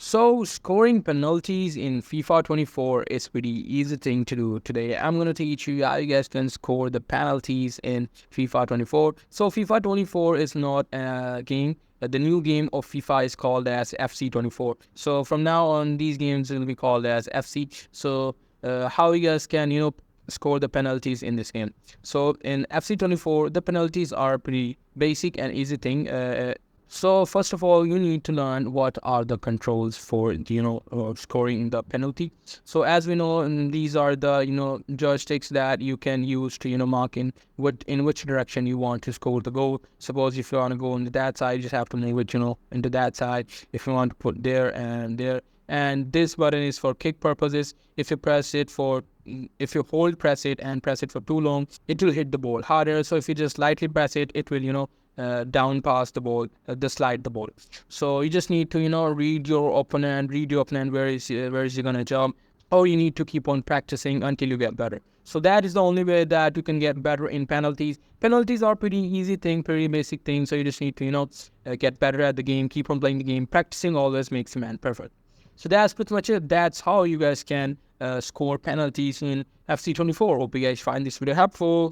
So scoring penalties in FIFA 24 is pretty easy thing to do today. I'm going to teach you how you guys can score the penalties in FIFA 24. So FIFA 24 is not a game. The new game of FIFA is called as FC 24. So from now on, these games will be called as FC. So how you guys can, score the penalties in this game. So in FC 24, the penalties are pretty basic and easy thing. So first of all, you need to learn what are the controls for scoring the penalty. So as we know, these are the joysticks that you can use to mark in which direction you want to score the goal. Suppose if you want to go on that side, you just have to move it into that side. If you want to put there and there, and this button is for kick purposes. If you hold press it and press it for too long, it will hit the ball harder. So if you just lightly press it, it will down pass the ball, the slide the ball. So you just need to read your opponent, where is he gonna jump, or you need to keep on practicing until you get better. So that is the only way that you can get better in penalties. Penalties are pretty easy thing, pretty basic thing. So you just need to get better at the game, keep on playing the game. Practicing always makes a man perfect. So that's pretty much it. That's how you guys can score penalties in FC 24. Hope you guys find this video helpful.